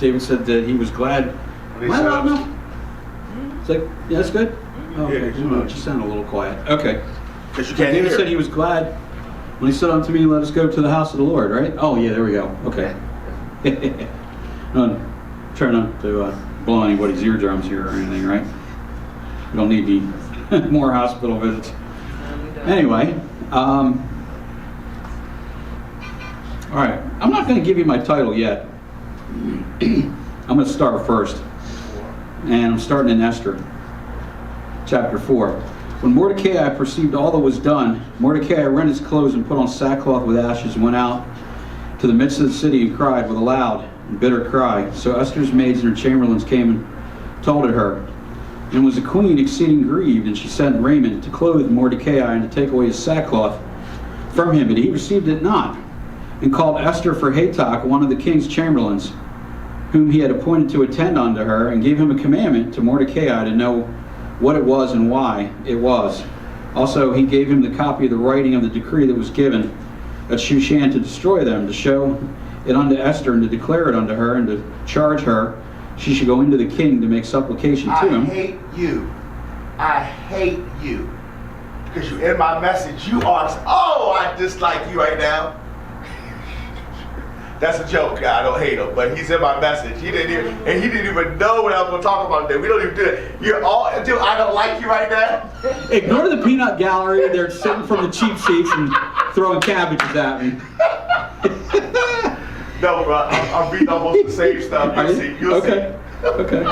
David said that he was glad. Am I loud enough? It's like, yeah, that's good? Oh, okay. It just sounded a little quiet. Okay. Because you can't hear. David said he was glad when he said unto me, let us go to the house of the Lord, right? Oh, yeah, there we go. Okay. No, try not to blow anybody's eardrums here or anything, right? We don't need any more hospital visits. Anyway, all right. I'm not going to give you my title yet. I'm going to start first. And I'm starting in Esther, chapter 4. When Mordecai perceived all that was done, Mordecai rent his clothes and put on sackcloth with ashes and went out to the midst of the city and cried with a loud and bitter cry. So Esther's maids and her chamberlains came and told it her. And was the queen exceeding grieved, and she sent raiment to clothe Mordecai and to take away his sackcloth from him, but he received it not, and called Esther for Hatach, one of the king's chamberlains, whom he had appointed to attend unto her, and gave him a commandment to Mordecai to know what it was and why it was. Also he gave him the copy of the writing of the decree that was given at Shushan to destroy them, to show it unto Esther, and to declare it unto her, and to charge her she should go into the king to make supplication to him. I hate you. I hate you. Because you in my message, you are, oh, I dislike you right now. That's a joke, guy. I don't hate him, but he's in my message. He didn't even know what I was going to talk about today. We don't even do it. You're all, dude, I don't like you right now. Ignore the peanut gallery. They're sitting from the cheap seats and throwing cabbages at me. No, bro, I'm reading almost the same stuff. You'll see. You'll okay. see. Okay.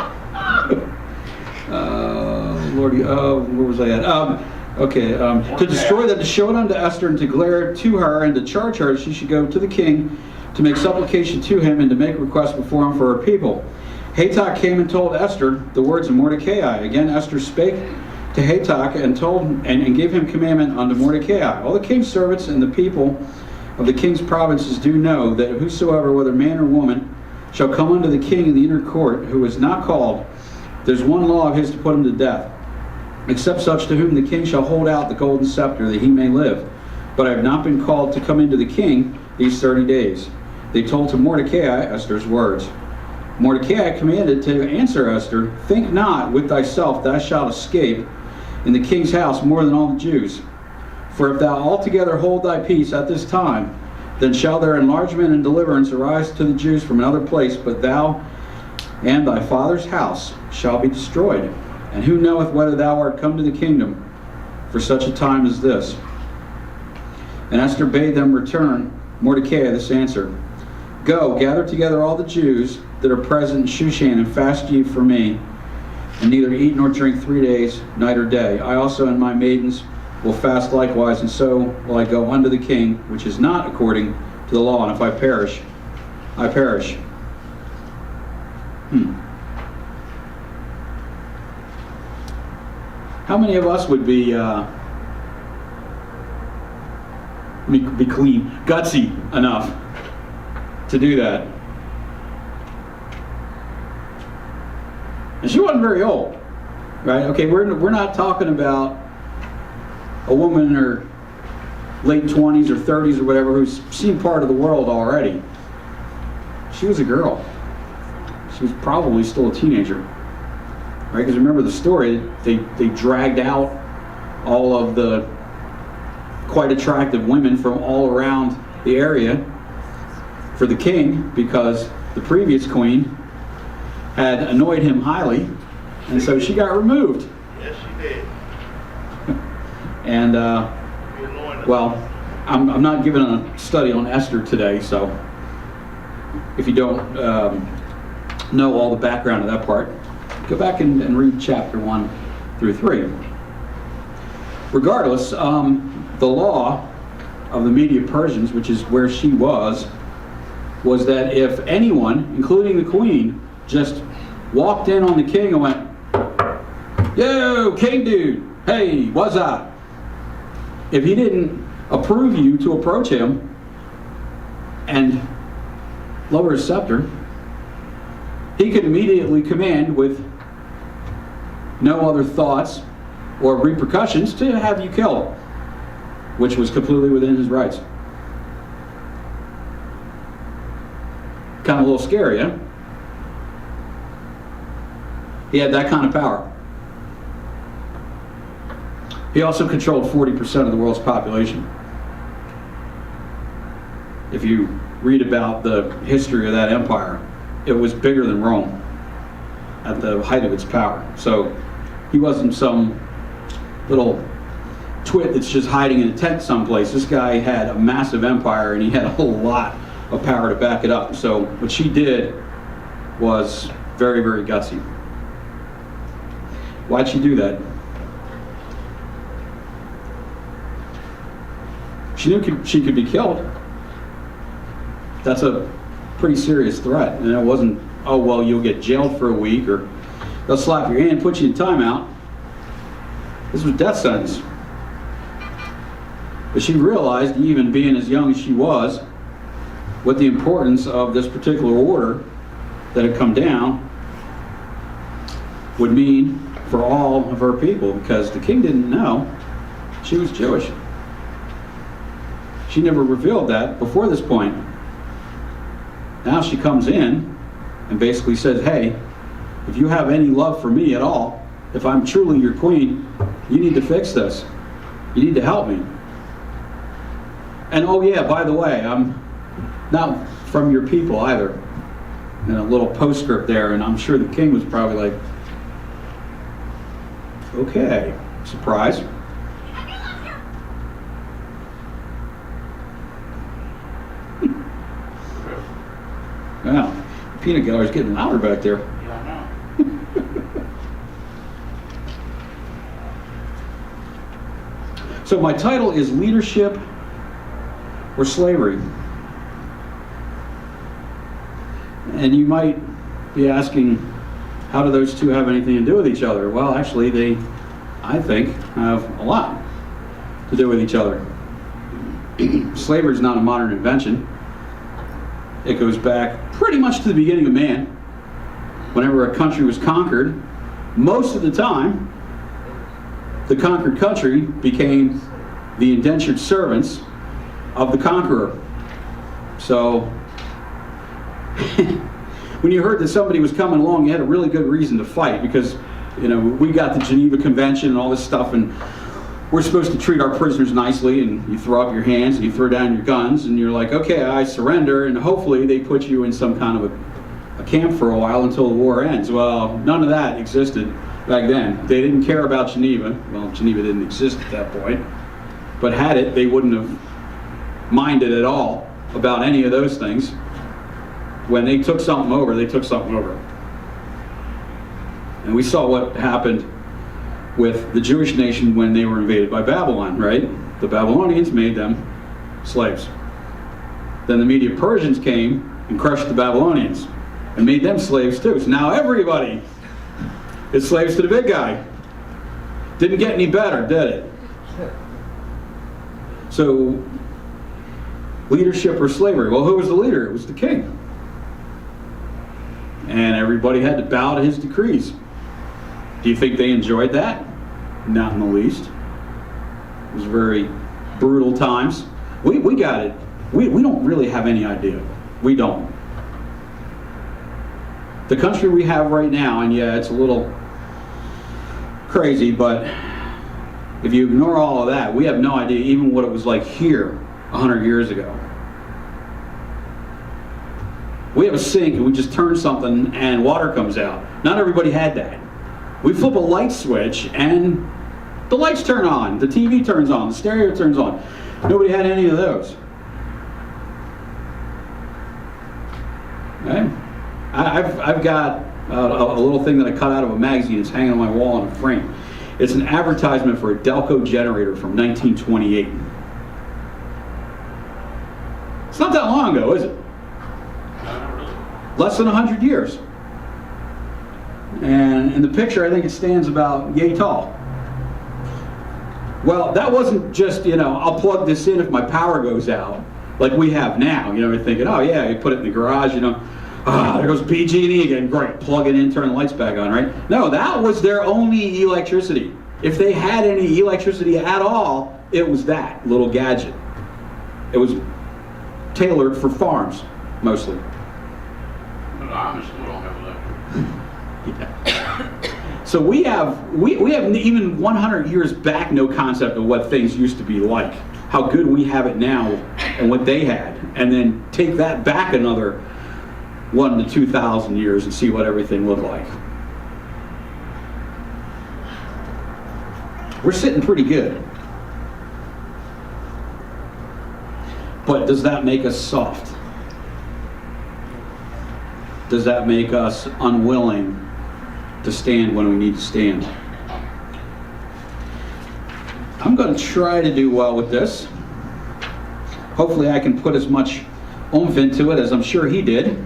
Lordy, where was I at? Okay, to destroy them, to show it unto Esther, and to declare it to her, and to charge her she should go to the king to make supplication to him, and to make request before him for her people. Hatach came and told Esther the words of Mordecai. Again Esther spake to Hatach and told and gave him commandment unto Mordecai. All the king's servants and the people of the king's provinces do know that whosoever, whether man or woman, shall come unto the king in the inner court, who is not called, there's one law of his to put him to death, except such to whom the king shall hold out the golden scepter, that he may live. But I have not been called to come into the king these 30 days. They told to Mordecai Esther's words. Mordecai commanded to answer Esther, think not with thyself thou shalt escape in the king's house more than all the Jews. For if thou altogether hold thy peace at this time, then shall their enlargement and deliverance arise to the Jews from another place, but thou and thy father's house shall be destroyed. And who knoweth whether thou art come to the kingdom for such a time as this? And Esther bade them return Mordecai this answer. Go, gather together all the Jews that are present in Shushan, and fast ye for me, and neither eat nor drink 3 days, night or day. I also and my maidens will fast likewise, and so will I go unto the king, which is not according to the law, and if I perish, I perish. How many of us would be clean, gutsy enough to do that? And she wasn't very old, right? Okay, we're not talking about a woman in her late 20s or 30s or whatever who's seen part of the world already. She was a girl. She was probably still a teenager, right? Because remember the story, they dragged out all of the quite attractive women from all around the area for the king, because the previous queen had annoyed him highly, and so she got removed. Yes, she did. And well, I'm not giving a study on Esther today, so if you don't know all the background of that part, go back and read chapter 1 through 3. Regardless, the law of the Medo-Persians, which is where she was that if anyone, including the queen, just walked in on the king and went, yo, king dude, hey, what's up? If he didn't approve you to approach him and lower his scepter, he could immediately command with no other thoughts or repercussions to have you killed, which was completely within his rights. Kind of a little scary, huh? He had that kind of power. He also controlled 40% of the world's population. If you read about the history of that empire, it was bigger than Rome at the height of its power. So he wasn't some little twit that's just hiding in a tent someplace. This guy had a massive empire, and he had a whole lot of power to back it up. So what she did was very, very gutsy. Why'd she do that? She knew she could be killed. That's a pretty serious threat. And it wasn't, oh, well, you'll get jailed for a week, or they'll slap your hand, put you in timeout. This was death sentence. But she realized, even being as young as she was, what the importance of this particular order that had come down would mean for all of her people, because the king didn't know she was Jewish. She never revealed that before this point. Now she comes in and basically says, hey, if you have any love for me at all, if I'm truly your queen, you need to fix this. You need to help me. And oh yeah, by the way, I'm not from your people either. And a little postscript there, and I'm sure the king was probably like, okay, surprise. Wow, the peanut gallery's getting louder back there. Yeah, I know. So my title is Leadership or Slavery. And you might be asking, how do those two have anything to do with each other? Well, actually, they, I think, have a lot to do with each other. Slavery is not a modern invention. It goes back pretty much to the beginning of man. Whenever a country was conquered, most of the time, the conquered country became the indentured servants of the conqueror. So, when you heard that somebody was coming along, you had a really good reason to fight, because, you know, we got the Geneva Convention and all this stuff, and we're supposed to treat our prisoners nicely, and you throw up your hands and you throw down your guns, and you're like, okay, I surrender, and hopefully they put you in some kind of a camp for a while until the war ends. Well, none of that existed back then. They didn't care about Geneva. Well, Geneva didn't exist at that point, but had it, they wouldn't have minded at all about any of those things. When they took something over, they took something over. And we saw what happened with the Jewish nation when they were invaded by Babylon, right? The Babylonians made them slaves. Then the Medo-Persians came and crushed the Babylonians and made them slaves too. So now everybody is slaves to the big guy. Didn't get any better, did it? So, leadership or slavery? Well, who was the leader? It was the king. And everybody had to bow to his decrees. Do you think they enjoyed that? Not in the least. It was very brutal times. We got it. We don't really have any idea. We don't. The country we have right now, and yeah, it's a little crazy, but if you ignore all of that, we have no idea even what it was like here 100 years ago. We have a sink and we just turn something and water comes out. Not everybody had that. We flip a light switch and the lights turn on, the TV turns on, the stereo turns on. Nobody had any of those. Okay? I've got a little thing that I cut out of a magazine. It's hanging on my wall in a frame. It's an advertisement for a Delco generator from 1928. It's not that long ago, is it? Less than 100 years. And in the picture, I think it stands about yay tall. Well, that wasn't just, you know, I'll plug this in if my power goes out, like we have now. You know, you're thinking, oh yeah, you put it in the garage, you know, there goes PG&E again, great, plug it in, turn the lights back on, right? No, that was their only electricity. If they had any electricity at all, it was that little gadget. It was tailored for farms, mostly. The Amish still don't have electric. So we have even 100 years back no concept of what things used to be like, how good we have it now and what they had, and then take that back another 1,000 to 2,000 years and see what everything looked like. We're sitting pretty good. But does that make us soft? Does that make us unwilling to stand when we need to stand? I'm going to try to do well with this. Hopefully I can put as much oomph into it as I'm sure he did.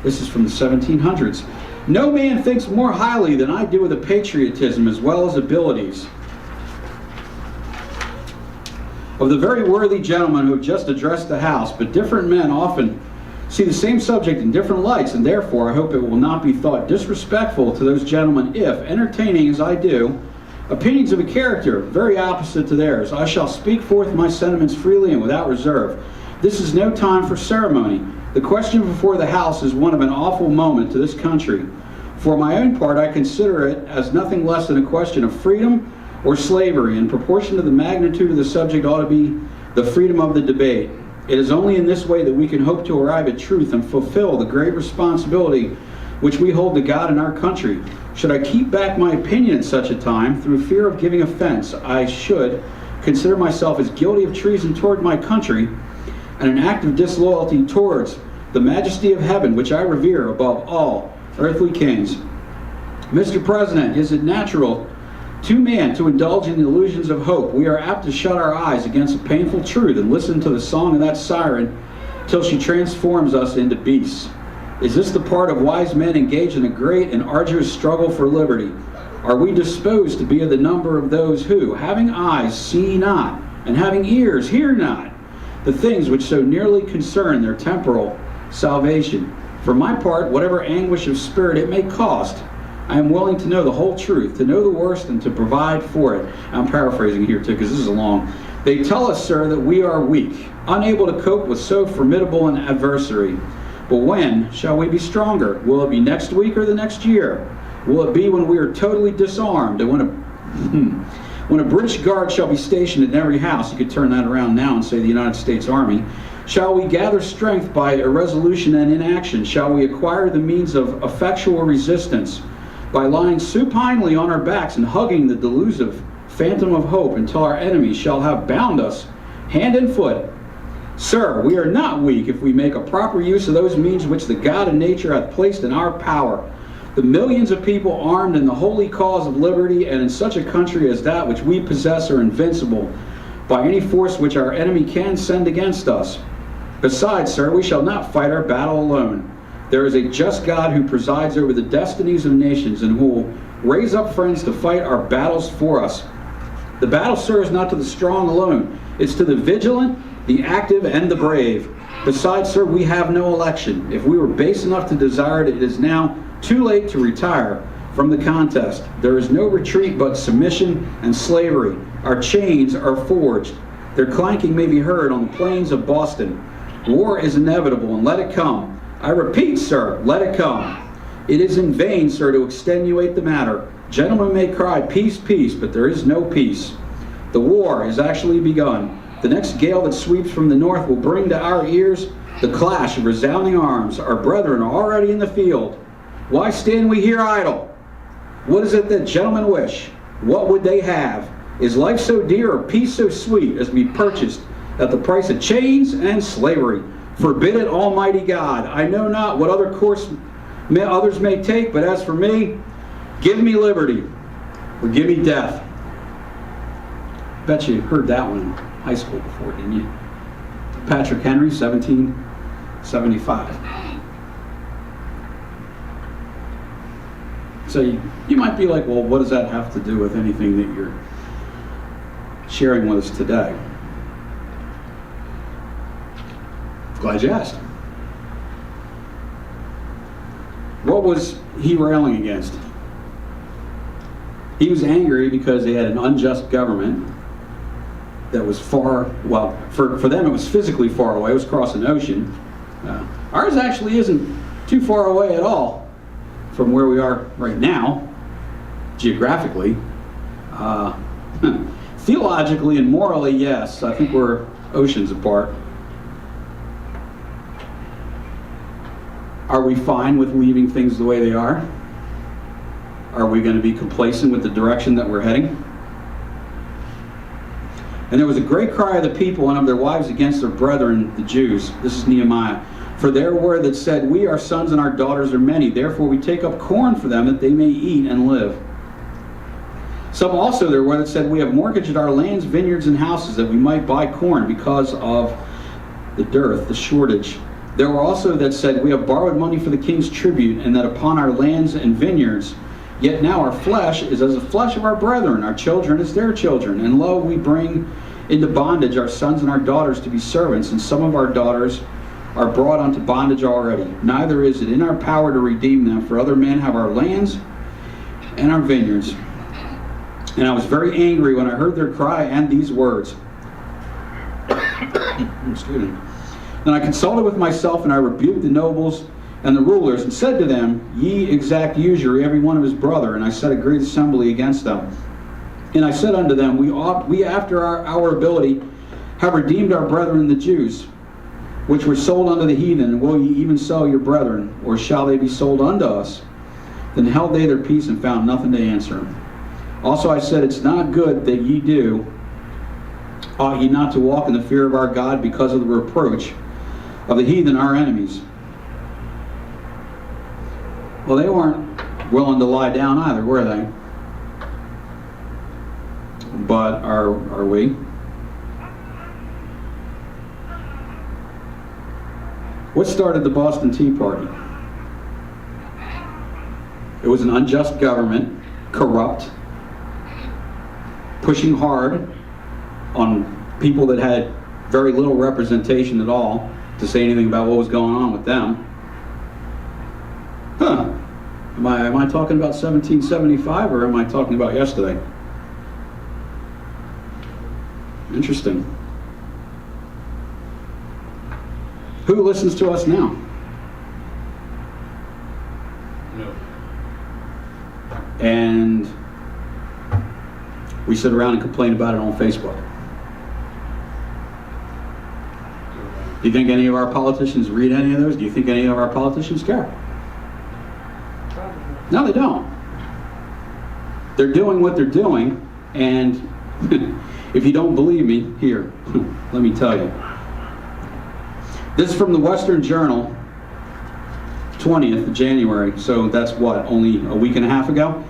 This is from the 1700s. No man thinks more highly than I do of the patriotism as well as abilities of the very worthy gentleman who have just addressed the House, but different men often see the same subject in different lights, and therefore I hope it will not be thought disrespectful to those gentlemen if, entertaining as I do, opinions of a character very opposite to theirs, I shall speak forth my sentiments freely and without reserve. This is no time for ceremony. The question before the House is one of an awful moment to this country. For my own part, I consider it as nothing less than a question of freedom or slavery. In proportion to the magnitude of the subject ought to be the freedom of the debate. It is only in this way that we can hope to arrive at truth and fulfill the great responsibility which we hold to God and our country. Should I keep back my opinion at such a time, through fear of giving offense, I should consider myself as guilty of treason toward my country and an act of disloyalty towards the majesty of heaven, which I revere above all earthly kings. Mr. President, is it natural to man to indulge in the illusions of hope? We are apt to shut our eyes against a painful truth and listen to the song of that siren till she transforms us into beasts. Is this the part of wise men engaged in a great and arduous struggle for liberty? Are we disposed to be of the number of those who, having eyes, see not, and having ears, hear not, the things which so nearly concern their temporal salvation? For my part, whatever anguish of spirit it may cost, I am willing to know the whole truth, to know the worst, and to provide for it. I'm paraphrasing here too, because this is long. They tell us, sir, that we are weak, unable to cope with so formidable an adversary. But when shall we be stronger? Will it be next week or the next year? Will it be when we are totally disarmed, and when a British guard shall be stationed in every house? You could turn that around now and say the United States Army. Shall we gather strength by irresolution and inaction? Shall we acquire the means of effectual resistance by lying supinely on our backs and hugging the delusive phantom of hope until our enemies shall have bound us hand and foot? Sir, we are not weak if we make a proper use of those means which the God of nature hath placed in our power. The millions of people armed in the holy cause of liberty and in such a country as that which we possess are invincible by any force which our enemy can send against us. Besides, sir, we shall not fight our battle alone. There is a just God who presides over the destinies of nations and who will raise up friends to fight our battles for us. The battle, sir, is not to the strong alone. It's to the vigilant, the active, and the brave. Besides, sir, we have no election. If we were base enough to desire it, it is now too late to retire from the contest. There is no retreat but submission and slavery. Our chains are forged. Their clanking may be heard on the plains of Boston. War is inevitable, and let it come. I repeat, sir, let it come. It is in vain, sir, to extenuate the matter. Gentlemen may cry, peace, peace, but there is no peace. The war is actually begun. The next gale that sweeps from the north will bring to our ears the clash of resounding arms. Our brethren are already in the field. Why stand we here idle? What is it that gentlemen wish? What would they have? Is life so dear or peace so sweet as to be purchased at the price of chains and slavery? Forbid it, Almighty God. I know not what other course others may take, but as for me, give me liberty or give me death. Bet you heard that one in high school before, didn't you? Patrick Henry, 1775. So you might be like, well, what does that have to do with anything that you're sharing with us today? Glad you asked. What was he railing against? He was angry because they had an unjust government that was far, well, for them it was physically far away. It was across an ocean. Ours actually isn't too far away at all. from where we are right now, geographically. Theologically and morally, yes. I think we're oceans apart. Are we fine with leaving things the way they are? Are we going to be complacent with the direction that we're heading? And there was a great cry of the people and of their wives against their brethren, the Jews. This is Nehemiah. For there were that said, we, our sons and our daughters are many. Therefore we take up corn for them, that they may eat and live. Some also there were that said, we have mortgaged our lands, vineyards, and houses, that we might buy corn because of the dearth, the shortage. There were also that said, we have borrowed money for the king's tribute, and that upon our lands and vineyards, yet now our flesh is as the flesh of our brethren, our children as their children. And lo, we bring into bondage our sons and our daughters to be servants, and some of our daughters are brought unto bondage already. Neither is it in our power to redeem them, for other men have our lands and our vineyards. And I was very angry when I heard their cry and these words. Excuse me. Then I consulted with myself, and I rebuked the nobles and the rulers, and said to them, ye exact usury, every one of his brother. And I set a great assembly against them. And I said unto them, we after our ability have redeemed our brethren the Jews, which were sold unto the heathen, and will ye even sell your brethren, or shall they be sold unto us? Then held they their peace, and found nothing to answer. Also I said, it's not good that ye do. Ought ye not to walk in the fear of our God, because of the reproach of the heathen, our enemies? Well, they weren't willing to lie down either, were they? But are we? What started the Boston Tea Party? It was an unjust government, corrupt, pushing hard on people that had very little representation at all to say anything about what was going on with them. Huh. Am I talking about 1775, or am I talking about yesterday? Interesting. Who listens to us now? No. And we sit around and complain about it on Facebook. Do you think any of our politicians read any of those? Do you think any of our politicians care? No, they don't. They're doing what they're doing, and if you don't believe me, here, let me tell you. This is from the Western Journal, 20th of January, so that's what, only a week and a half ago?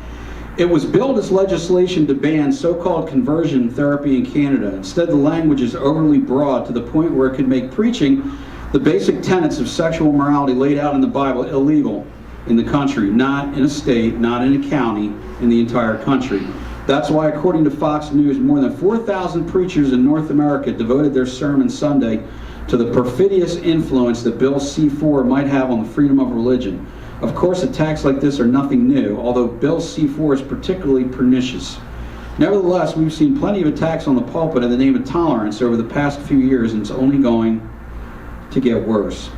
It was billed as legislation to ban so-called conversion therapy in Canada. Instead, the language is overly broad to the point where it could make preaching the basic tenets of sexual morality laid out in the Bible illegal in the country, not in a state, not in a county, in the entire country. That's why, according to Fox News, more than 4,000 preachers in North America devoted their sermon Sunday to the perfidious influence that Bill C-4 might have on the freedom of religion. Of course, attacks like this are nothing new, although Bill C-4 is particularly pernicious. Nevertheless, we've seen plenty of attacks on the pulpit in the name of tolerance over the past few years, and it's only going to get worse.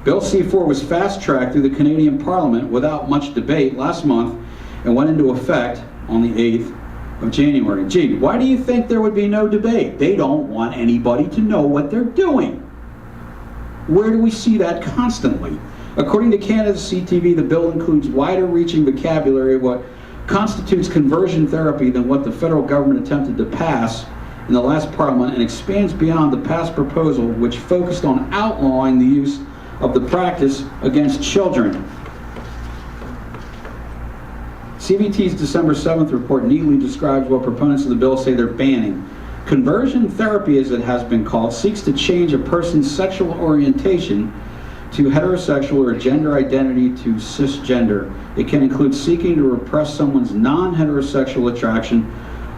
Bill C-4 was fast-tracked through the Canadian Parliament without much debate last month and went into effect on the 8th of January. Gee, why do you think there would be no debate? They don't want anybody to know what they're doing. Where do we see that constantly? According to Canada's CTV, the bill includes wider-reaching vocabulary of what constitutes conversion therapy than what the federal government attempted to pass in the last parliament, and expands beyond the past proposal, which focused on outlawing the use of the practice against children. CBT's December 7th report neatly describes what proponents of the bill say they're banning. Conversion therapy, as it has been called, seeks to change a person's sexual orientation to heterosexual or gender identity to cisgender. It can include seeking to repress someone's non-heterosexual attraction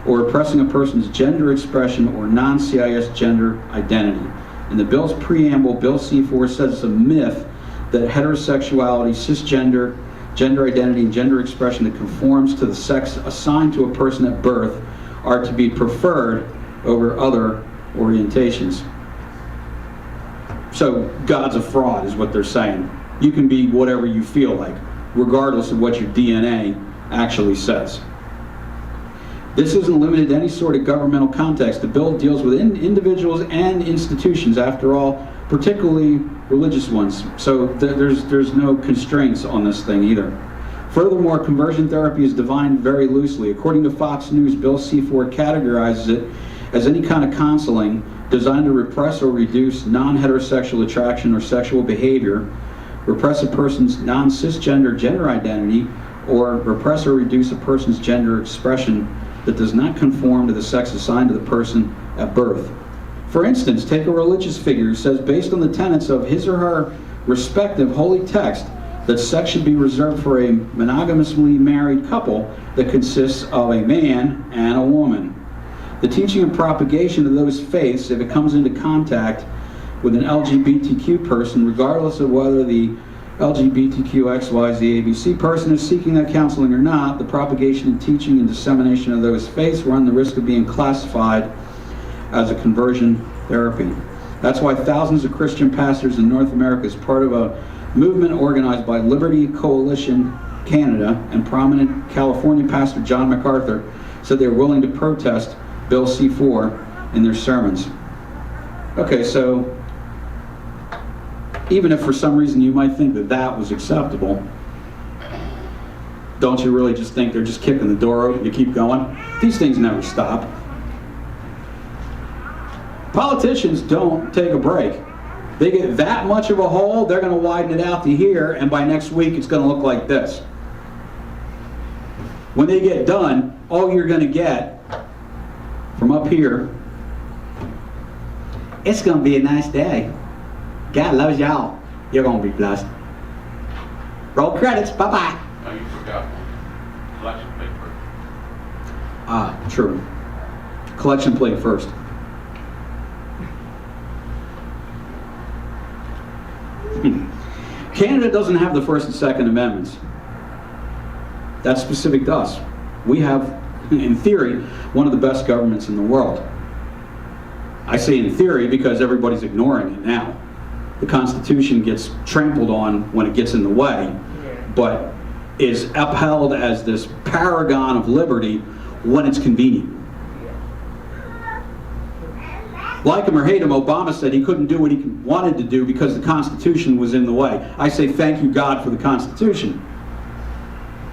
or repressing a person's gender expression or non-CIS gender identity. In the bill's preamble, Bill C-4 says it's a myth that heterosexuality, cisgender, gender identity, and gender expression that conforms to the sex assigned to a person at birth are to be preferred over other orientations. So God's a fraud is what they're saying. You can be whatever you feel like. regardless of what your DNA actually says. This isn't limited to any sort of governmental context. The bill deals with individuals and institutions, after all, particularly religious ones. So there's no constraints on this thing either. Furthermore, conversion therapy is defined very loosely. According to Fox News, Bill C-4 categorizes it as any kind of counseling designed to repress or reduce non-heterosexual attraction or sexual behavior, repress a person's non-cisgender gender identity, or repress or reduce a person's gender expression that does not conform to the sex assigned to the person at birth. For instance, take a religious figure who says, based on the tenets of his or her respective holy text, that sex should be reserved for a monogamously married couple that consists of a man and a woman. The teaching and propagation of those faiths, if it comes into contact with an LGBTQ person, regardless of whether the LGBTQXYZABC person is seeking that counseling or not, the propagation and teaching and dissemination of those faiths run the risk of being classified as a conversion therapy. That's why thousands of Christian pastors in North America, as part of a movement organized by Liberty Coalition Canada and prominent California pastor John MacArthur, said they were willing to protest Bill C-4 in their sermons. Okay, so even if for some reason you might think that that was acceptable, don't you really just think they're just kicking the door open to keep going? These things never stop. Politicians don't take a break. They get that much of a hole, they're going to widen it out to here, and by next week it's going to look like this. When they get done, all you're going to get from up here, it's going to be a nice day. God loves y'all. You're going to be blessed. Roll credits. Bye-bye. Oh, you forgot one. Collection plate first. Ah, true. Collection plate first. Canada doesn't have the First and Second Amendments. That's specific to us. We have, in theory, one of the best governments in the world. I say in theory because everybody's ignoring it now. The Constitution gets trampled on when it gets in the way, but is upheld as this paragon of liberty when it's convenient. Like him or hate him, Obama said he couldn't do what he wanted to do because the Constitution was in the way. I say thank you, God, for the Constitution.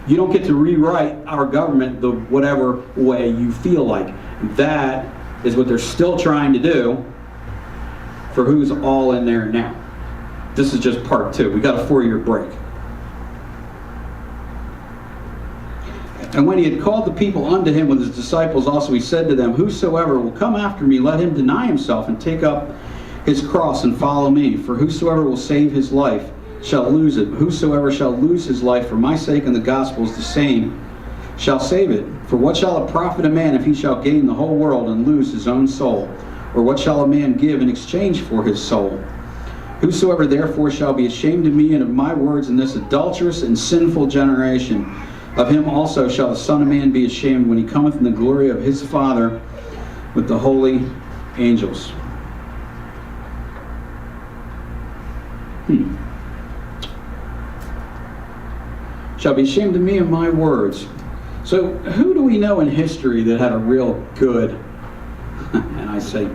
You don't get to rewrite our government the whatever way you feel like. That is what they're still trying to do for who's all in there now. This is just part 2. We got a 4-year break. And when he had called the people unto him with his disciples also, he said to them, whosoever will come after me, let him deny himself and take up his cross and follow me. For whosoever will save his life shall lose it. Whosoever shall lose his life for my sake and the gospel's, the same shall save it. For what shall it profit a man if he shall gain the whole world and lose his own soul? Or what shall a man give in exchange for his soul? Whosoever therefore shall be ashamed of me and of my words in this adulterous and sinful generation, of him also shall the Son of Man be ashamed when he cometh in the glory of his Father with the holy angels. Shall be ashamed of me and my words. So who do we know in history that had a real good, and I say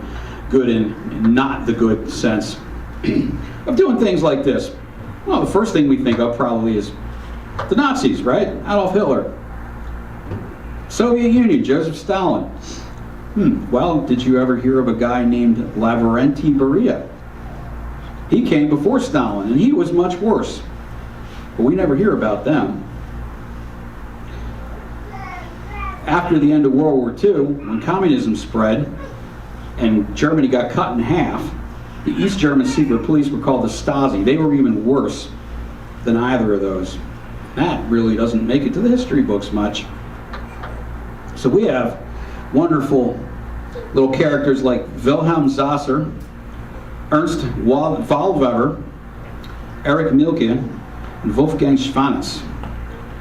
good in not the good sense, of doing things like this? Well, the first thing we think of probably is the Nazis, right? Adolf Hitler. Soviet Union, Joseph Stalin. Well, did you ever hear of a guy named Lavrenti Beria? He came before Stalin, and he was much worse. But we never hear about them. After the end of World War II, when communism spread, and Germany got cut in half, the East German secret police were called the Stasi. They were even worse than either of those. That really doesn't make it to the history books much. So we have wonderful little characters like Wilhelm Zasser, Ernst Waldweber, Erich Mielke, and Wolfgang Schwanitz,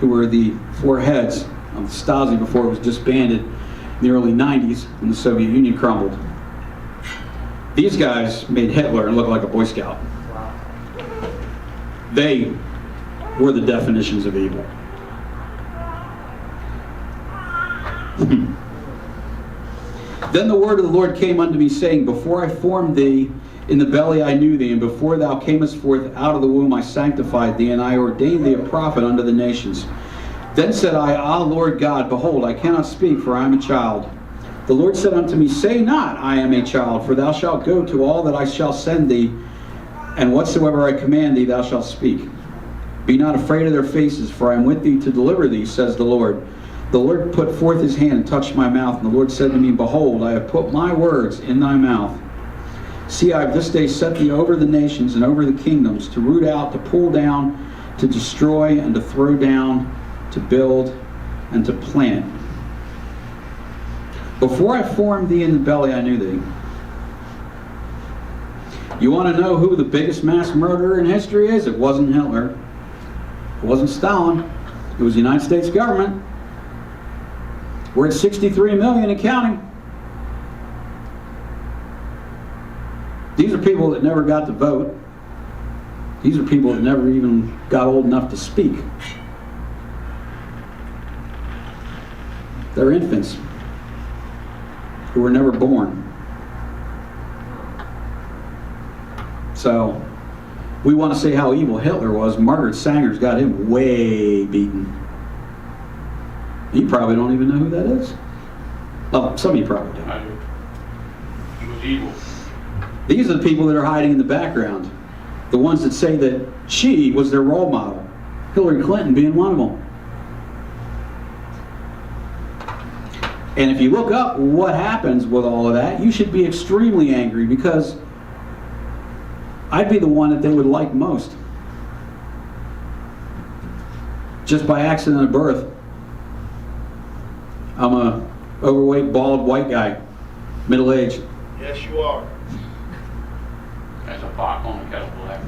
who were the 4 heads of the Stasi before it was disbanded in the early 90s when the Soviet Union crumbled. These guys made Hitler look like a Boy Scout. They were the definitions of evil. Then the word of the Lord came unto me, saying, Before I formed thee in the belly I knew thee, and before thou camest forth out of the womb I sanctified thee, and I ordained thee a prophet unto the nations. Then said I, Ah, Lord God, behold, I cannot speak, for I am a child. The Lord said unto me, Say not, I am a child, for thou shalt go to all that I shall send thee, and whatsoever I command thee thou shalt speak. Be not afraid of their faces, for I am with thee to deliver thee, says the Lord. The Lord put forth his hand and touched my mouth, and the Lord said to me, Behold, I have put my words in thy mouth. See, I have this day set thee over the nations and over the kingdoms, to root out, to pull down, to destroy, and to throw down, to build, and to plant. Before I formed thee in the belly, I knew thee. You want to know who the biggest mass murderer in history is? It wasn't Hitler. It wasn't Stalin. It was the United States government. We're at 63 million and counting. These are people that never got to vote. These are people that never even got old enough to speak. They're infants who were never born. So, we want to say how evil Hitler was. Margaret Sanger's got him way beaten. You probably don't even know who that is. Oh, some of you probably do. I do. He was evil. These are the people that are hiding in the background. The ones that say that she was their role model. Hillary Clinton being one of them. And if you look up what happens with all of that, you should be extremely angry, because I'd be the one that they would like most. Just by accident of birth. I'm a overweight, bald, white guy, middle-aged. Yes, you are. That's a pot on the kettle black.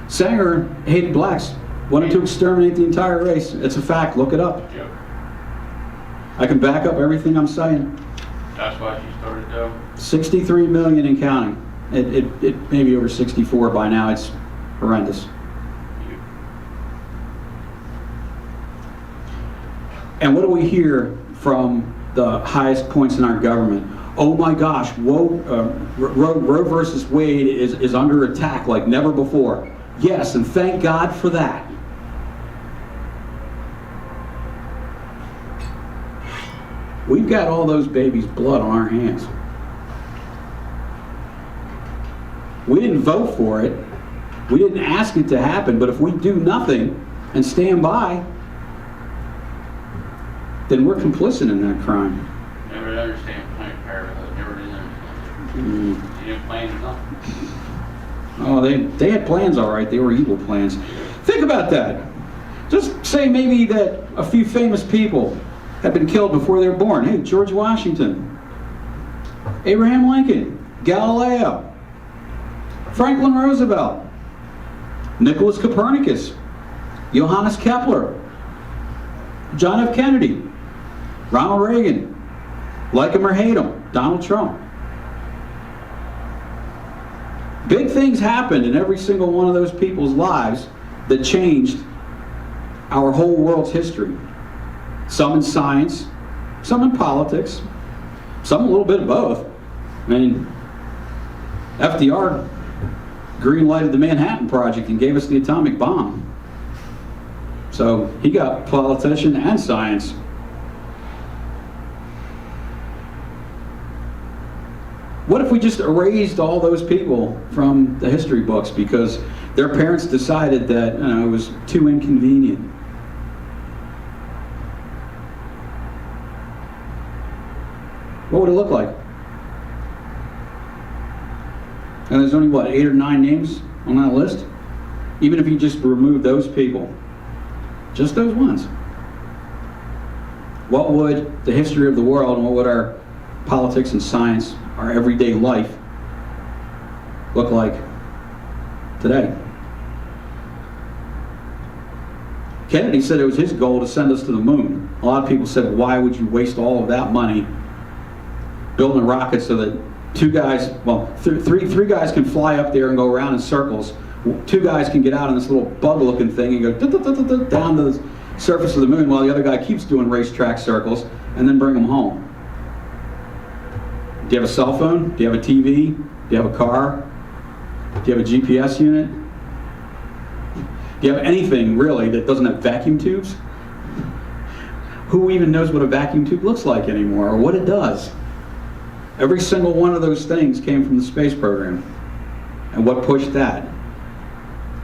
Sanger hated blacks, wanted to exterminate the entire race. It's a fact, look it up. Yep. I can back up everything I'm saying. That's why she started though. 63 million and counting. It may be over 64 by now. It's horrendous. And what do we hear from the highest points in our government? Oh my gosh, Roe versus Wade is under attack like never before. Yes, and thank God for that. We've got all those babies' blood on our hands. We didn't vote for it. We didn't ask it to happen, but if we do nothing and stand by, then we're complicit in that crime. Never understand Planned Parenthood. Never did understand. She didn't plan nothing. Oh, they had plans, all right. They were evil plans. Think about that. Just say maybe that a few famous people had been killed before they were born. Hey, George Washington, Abraham Lincoln, Galileo, Franklin Roosevelt, Nicholas Copernicus, Johannes Kepler, John F. Kennedy, Ronald Reagan, like him or hate him, Donald Trump. Big things happened in every single one of those people's lives that changed our whole world's history. Some in science, some in politics, some a little bit of both. I mean, FDR green-lighted the Manhattan Project and gave us the atomic bomb. So he got politician and science. What if we just erased all those people from the history books because their parents decided that it was too inconvenient? What would it look like? And there's only, what, 8 or 9 names on that list? Even if you just remove those people, just those ones, what would the history of the world and what would our politics and science, our everyday life, look like today? Kennedy said it was his goal to send us to the moon. A lot of people said, why would you waste all of that money building a rocket so that Two guys, well, three guys can fly up there and go around in circles. Two guys can get out on this little bug-looking thing and go down to the surface of the moon while the other guy keeps doing racetrack circles and then bring them home. Do you have a cell phone? Do you have a TV? Do you have a car? Do you have a GPS unit? Do you have anything really that doesn't have vacuum tubes? Who even knows what a vacuum tube looks like anymore or what it does? Every single one of those things came from the space program. And what pushed that?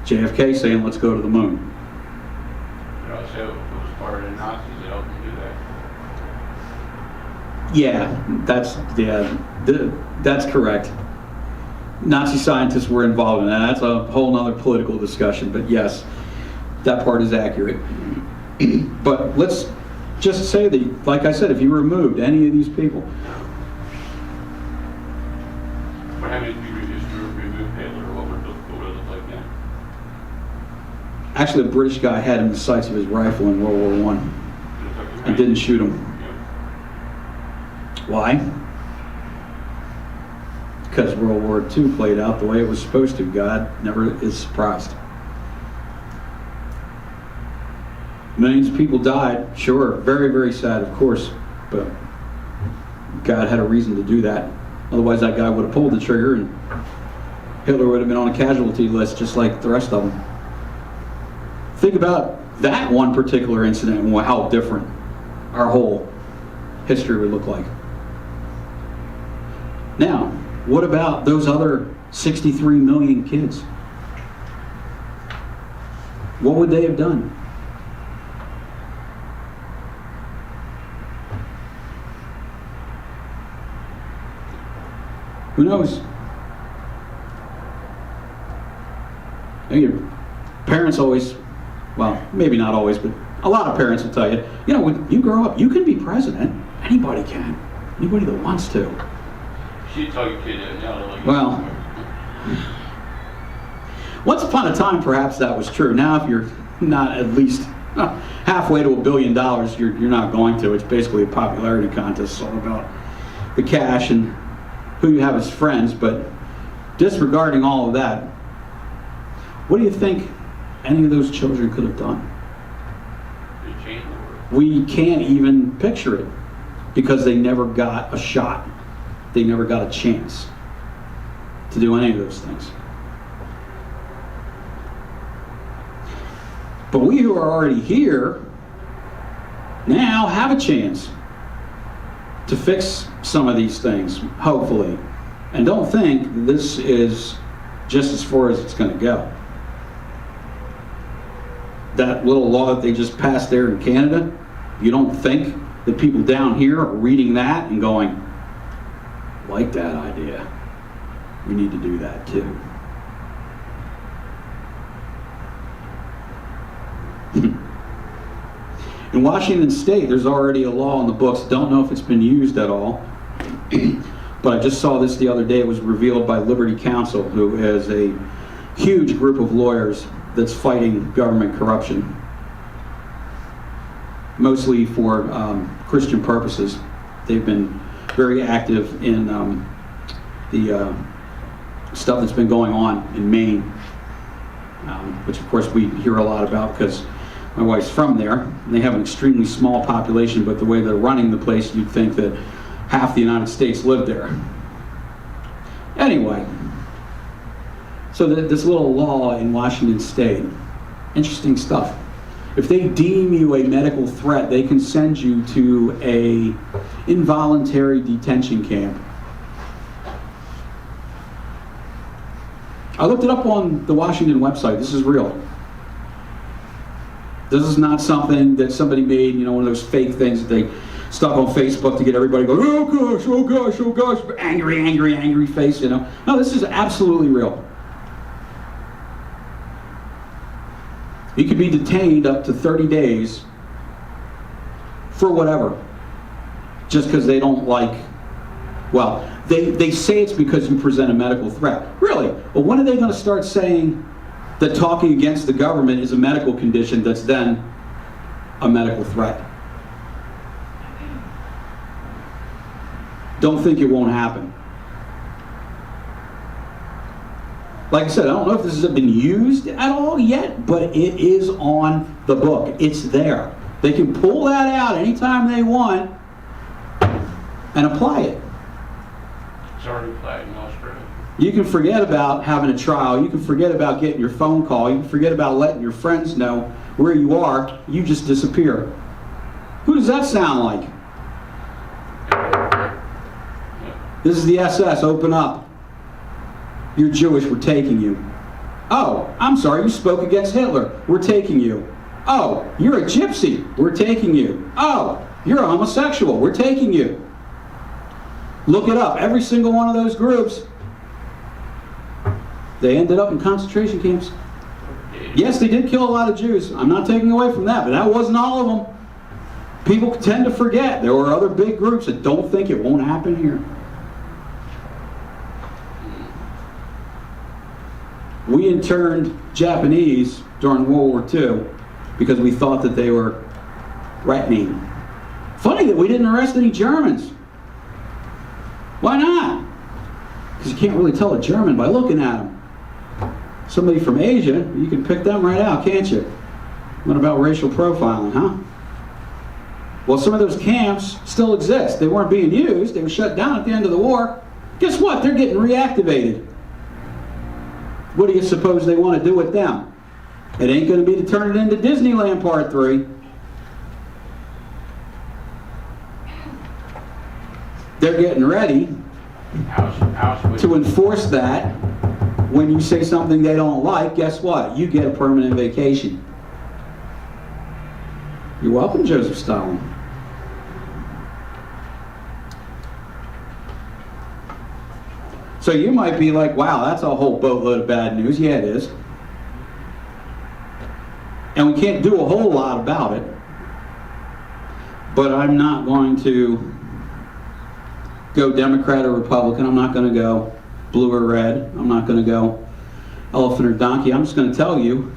JFK saying, let's go to the moon. But also, it was part of the Nazis that helped them do that. That's correct. Nazi scientists were involved in that. That's a whole other political discussion, but yes, that part is accurate. But let's just say that, like I said, if you removed any of these people, What happened if you just remove Hitler? What would it look like then? actually a British guy had him in the sights of his rifle in World War I and didn't shoot him. Why? Because World War II played out the way it was supposed to. God never is surprised. Millions of people died, sure, very, very sad, of course, but God had a reason to do that. Otherwise, that guy would have pulled the trigger and Hitler would have been on a casualty list just like the rest of them. Think about that one particular incident and how different our whole history would look like. Now, what about those other 63 million kids? What would they have done? Who knows? Your parents always, well, maybe not always, but a lot of parents will tell you, you know, when you grow up, you can be president. Anybody can. Anybody that wants to. She'd tell your kid that now. Like, Well, once upon a time, perhaps that was true. Now, if you're not at least halfway to $1 billion, you're not going to. It's basically a popularity contest. It's all about the cash and who you have as friends. But disregarding all of that, what do you think any of those children could have done? it changed the world. We can't even picture it because they never got a shot. They never got a chance to do any of those things. But we who are already here now have a chance to fix some of these things, hopefully. And don't think this is just as far as it's going to go. That little law that they just passed there in Canada, you don't think that people down here are reading that and going, like that idea. We need to do that too. In Washington State, there's already a law in the books. Don't know if it's been used at all. But I just saw this the other day. It was revealed by Liberty Counsel, who is a huge group of lawyers that's fighting government corruption, mostly for Christian purposes. They've been very active in the stuff that's been going on in Maine, which of course we hear a lot about because my wife's from there. And they have an extremely small population, but the way they're running the place, you'd think that half the United States lived there. Anyway, so this little law in Washington State, interesting stuff. If they deem you a medical threat, they can send you to a involuntary detention camp. I looked it up on the Washington website. This is real. This is not something that somebody made, you know, one of those fake things that they stuck on Facebook to get everybody going, oh gosh, oh gosh, oh gosh, angry, angry, angry face, you know. No, this is absolutely real. You could be detained up to 30 days for whatever, just because they don't like, well, they say it's because you present a medical threat. Really? Well, when are they going to start saying that talking against the government is a medical condition that's then a medical threat? Don't think it won't happen. Like I said, I don't know if this has been used at all yet, but it is on the book. It's there. They can pull that out anytime they want and apply it. It's already applied in Australia. You can forget about having a trial. You can forget about getting your phone call. You can forget about letting your friends know where you are. You just disappear. Who does that sound like? This is the SS. Open up. You're Jewish. We're taking you. Oh, I'm sorry. You spoke against Hitler. We're taking you. Oh, you're a gypsy. We're taking you. Oh, you're a homosexual. We're taking you. Look it up. Every single one of those groups, they ended up in concentration camps. Yes, they did kill a lot of Jews. I'm not taking away from that, but that wasn't all of them. People tend to forget. There were other big groups that don't think it won't happen here. We interned Japanese during World War II because we thought that they were threatening. Funny that we didn't arrest any Germans. Why not? Because you can't really tell a German by looking at them. Somebody from Asia, you can pick them right out, can't you? What about racial profiling, huh? Well, some of those camps still exist. They weren't being used. They were shut down at the end of the war. Guess what? They're getting reactivated. What do you suppose they want to do with them? It ain't going to be to turn it into Disneyland Part 3. They're getting ready to enforce that. When you say something they don't like, guess what? You get a permanent vacation. You're welcome, Joseph Stalin. So you might be like, wow, that's a whole boatload of bad news. Yeah, it is. And we can't do a whole lot about it. But I'm not going to go Democrat or Republican. I'm not going to go blue or red. I'm not going to go elephant or donkey. I'm just going to tell you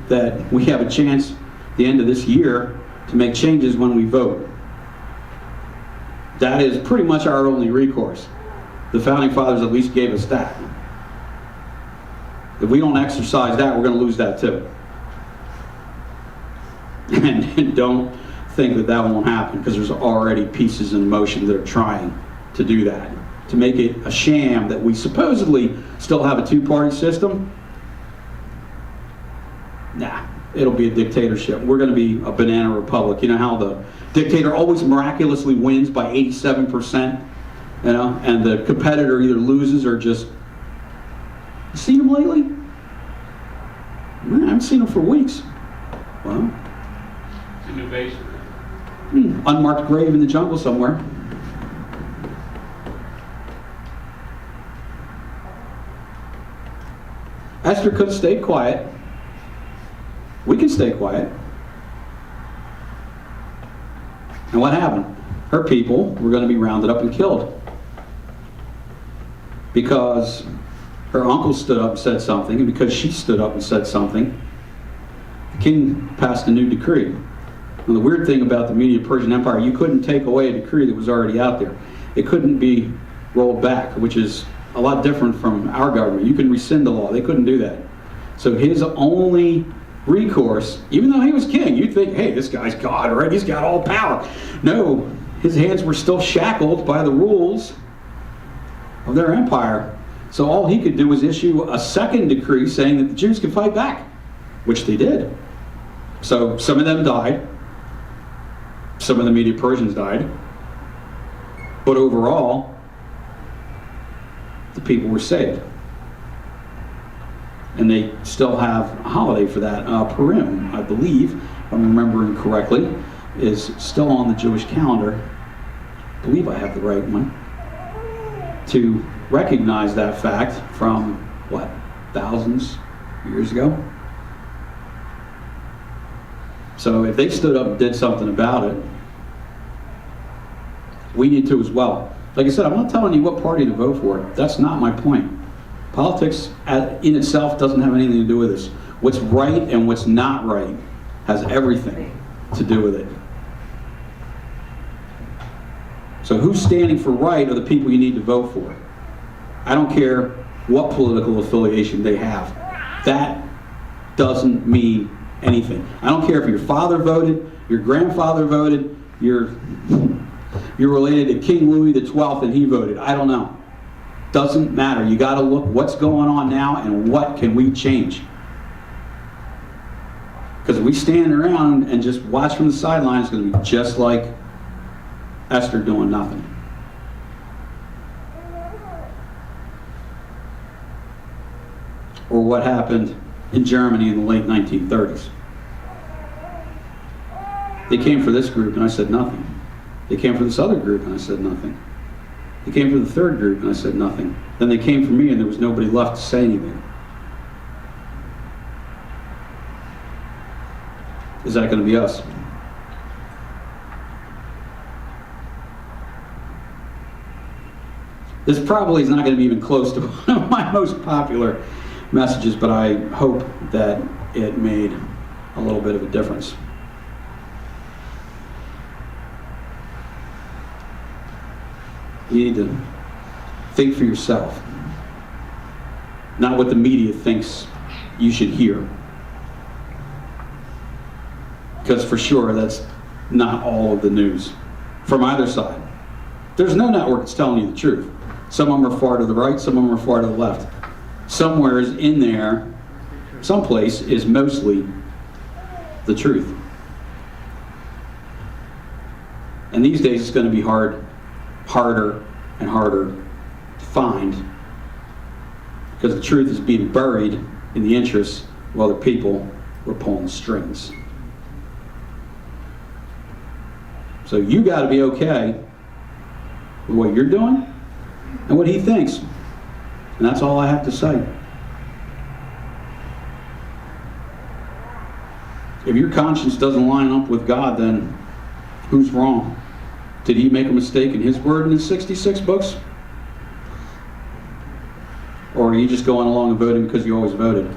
that we have a chance at the end of this year to make changes when we vote. That is pretty much our only recourse. The Founding Fathers at least gave us that. If we don't exercise that, we're going to lose that too. And don't think that that won't happen, because there's already pieces in motion that are trying to do that. To make it a sham that we supposedly still have a two-party system. Nah, it'll be a dictatorship. We're going to be a banana republic. You know how the dictator always miraculously wins by 87%? You know, and the competitor either loses or just... You seen him lately? Man, I haven't seen him for weeks. Well, It's a new base. Unmarked grave in the jungle somewhere. Esther could have stayed quiet. We can stay quiet. And what happened? Her people were going to be rounded up and killed. Because her uncle stood up and said something, and because she stood up and said something, the king passed a new decree. And the weird thing about the Medo-Persian Empire, you couldn't take away a decree that was already out there. It couldn't be rolled back, which is a lot different from our government. You can rescind the law. They couldn't do that. So his only recourse, even though he was king, you'd think, hey, this guy's God, right? He's got all power. No, his hands were still shackled by the rules of their empire. So all he could do was issue a second decree saying that the Jews could fight back, which they did. So some of them died. Some of the Medo-Persians died. But overall, the people were saved. And they still have a holiday for that. Purim, I believe, if I'm remembering correctly, is still on the Jewish calendar. I believe I have the right one. To recognize that fact from, what, thousands of years ago? So if they stood up and did something about it, we need to as well. Like I said, I'm not telling you what party to vote for. That's not my point. Politics in itself doesn't have anything to do with this. What's right and what's not right has everything to do with it. So who's standing for right are the people you need to vote for. I don't care what political affiliation they have. That doesn't mean anything. I don't care if your father voted, your grandfather voted, you're related to King Louis XII and he voted. I don't know. Doesn't matter. You got to look what's going on now and what can we change. Because if we stand around and just watch from the sidelines, it's going to be just like Esther doing nothing. Or what happened in Germany in the late 1930s. They came for this group and I said nothing. They came for this other group and I said nothing. They came for the third group and I said nothing. Then they came for me and there was nobody left to say anything. Is that going to be us? This probably is not going to be even close to one of my most popular messages, but I hope that it made a little bit of a difference. You need to think for yourself, not what the media thinks you should hear. Because for sure, that's not all of the news from either side. There's no network that's telling you the truth. Some of them are far to the right, some of them are far to the left. Somewhere in there, someplace is mostly the truth. And these days it's going to be harder and harder to find, because the truth is being buried in the interests of other people who are pulling the strings. So you got to be okay with what you're doing and what he thinks. And that's all I have to say. If your conscience doesn't line up with God, then who's wrong? Did he make a mistake in his word in his 66 books? Or are you just going along and voting because you always voted?